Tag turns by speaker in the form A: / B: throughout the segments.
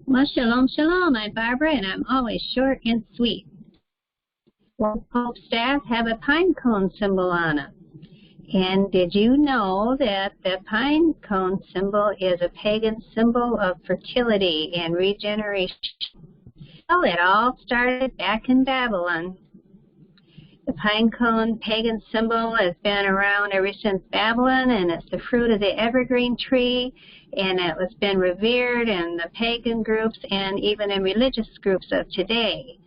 A: Well, shalom, shalom. I'm Barbara, and I'm always short and sweet. Well, Pope staff have a pine cone symbol on it. And did you know that the pine cone symbol is a pagan symbol of fertility and regeneration? Well, it all started back in Babylon. The pine cone pagan symbol has been around ever since Babylon, and it's the fruit of the evergreen tree, and it has been revered in the pagan groups and even in religious groups of today.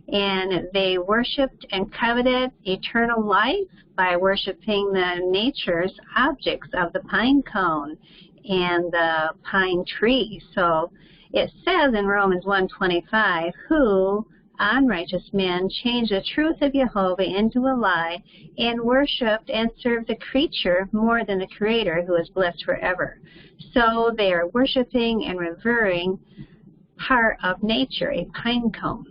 A: And they worshipped and coveted eternal life by worshiping the nature's objects of the pine cone and the pine tree. So it says in Romans 1:25, who, unrighteous men, changed the truth of Jehovah into a lie and worshipped and served the creature more than the Creator, who is blessed forever. So they are worshiping and revering part of nature, a pine cone.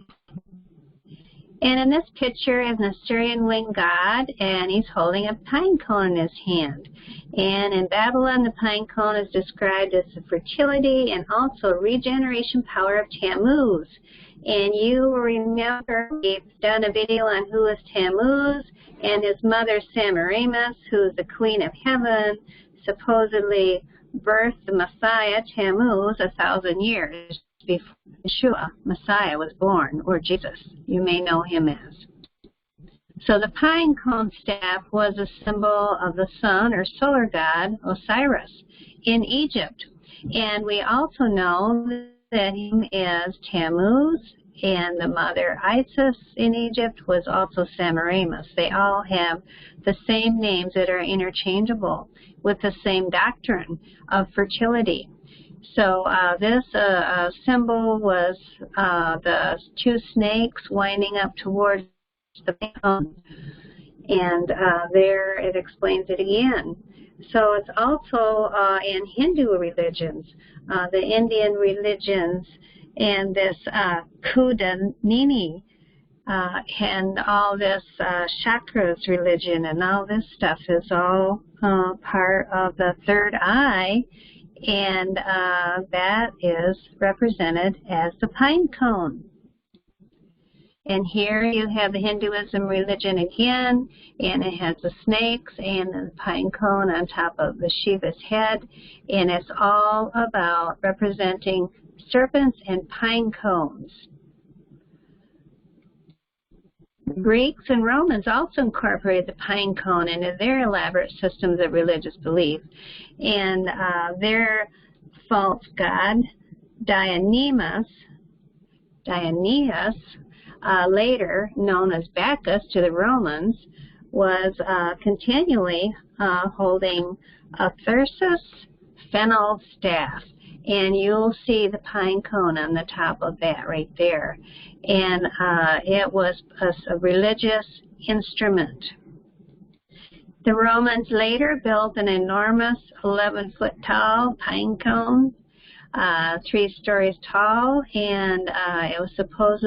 A: And in this picture is an Assyrian winged god, and he's holding a pine cone in his hand. And in Babylon, the pine cone is described as the fertility and also regeneration power of Tammuz. And you will remember we've done a video on who is Tammuz and his mother Semiramis, who is the queen of heaven, supposedly birthed the Messiah Tammuz 1,000 years before Yeshua, Messiah, was born, or Jesus, you may know him as. So the pine cone staff was a symbol of the sun or solar god Osiris in Egypt. And we also know that him is Tammuz, and the mother Isis in Egypt was also Semiramis. They all have the same names that are interchangeable with the same doctrine of fertility. So this symbol was the two snakes winding up towards the cone. And there it explains it again. So it's also in Hindu religions, the Indian religions, and this Kundalini, and all this chakras religion, and all this stuff is all part of the third eye, and that is represented as the pine cone. And here you have the Hinduism religion again, and it has the snakes and the pine cone on top of the Shiva's head, and it's all about representing serpents and pine cones. The Greeks and Romans also incorporated the pine cone into their elaborate systems of religious belief, and their false god, Dionysus, later known as Bacchus to the Romans, was continually holding a thyrsus fennel staff. And you'll see the pine cone on the top of that right there. And it was a religious instrument. The Romans later built an enormous 11-foot tall pine cone, 3 stories tall, and it was supposed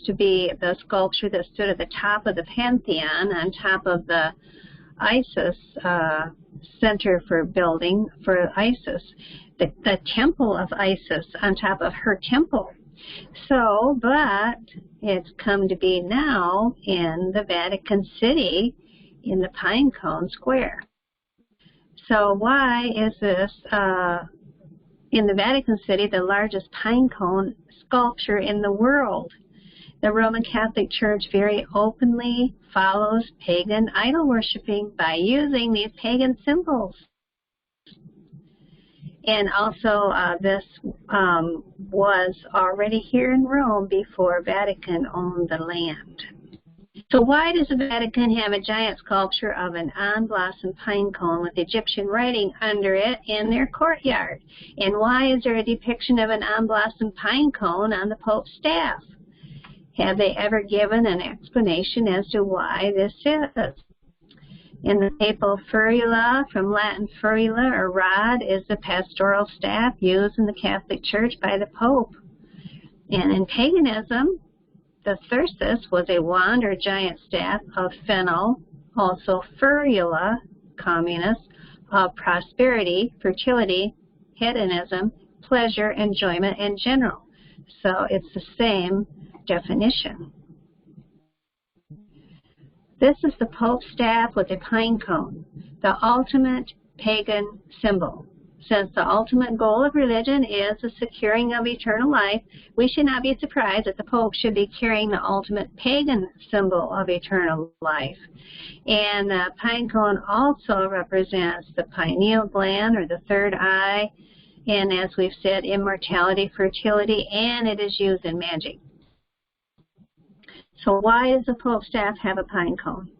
A: to be the sculpture that stood at the top of the Pantheon on top of the Isis center for building for Isis, the temple of Isis on top of her temple. So, but it's come to be now in the Vatican City in the Pinecone Square. So why is this in the Vatican City the largest pinecone sculpture in the world? The Roman Catholic Church very openly follows pagan idol worshiping by using these pagan symbols. And also this was already here in Rome before Vatican owned the land. So why does the Vatican have a giant sculpture of an on-blossom pine cone with Egyptian writing under it in their courtyard? And why is there a depiction of an on-blossom pine cone on the Pope's staff? Have they ever given an explanation as to why this is? In the papal ferula, from Latin ferula or rod, is the pastoral staff used in the Catholic Church by the Pope. And in paganism, The thyrsus was a wand or giant staff of fennel, also ferula, communist, of prosperity, fertility, hedonism, pleasure, enjoyment in general. So it's the same definition. This is the Pope's staff with a pine cone, the ultimate pagan symbol. Since the ultimate goal of religion is the securing of eternal life, we should not be surprised that the Pope should be carrying the ultimate pagan symbol of eternal life. And the pine cone also represents the pineal gland, or the third eye, and as we've said, immortality, fertility, and it is used in magic. So why does the Pope's staff have a pine cone?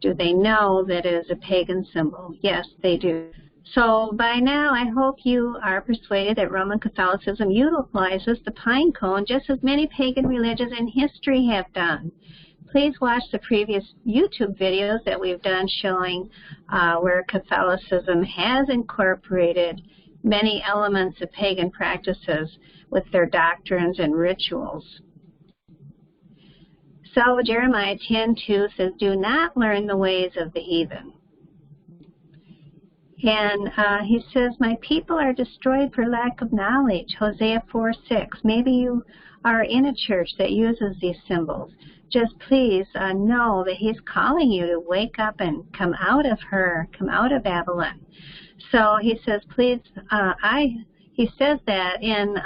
A: Do they know that it is a pagan symbol? Yes, they do. So by now, I hope you are persuaded that Roman Catholicism utilizes the pine cone just as many pagan religions in history have done. Please watch the previous YouTube videos that we've done showing where Catholicism has incorporated many elements of pagan practices with their doctrines and rituals. So Jeremiah 10:2 says, "Do not learn the ways of the heathen." And he says, "My people are destroyed for lack of knowledge." Hosea 4:6. Maybe you are in a church that uses these symbols. Just please know that he's calling you to wake up and come out of her, come out of Babylon. So he says, please, he says that in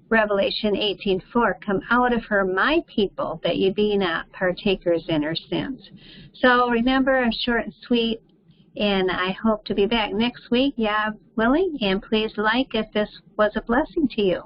A: Revelation 18:4, "Come out of her, my people, that ye be not partakers in her sins." So remember, I'm short and sweet. And I hope to be back next week, yeah, willing. And please like if this was a blessing to you.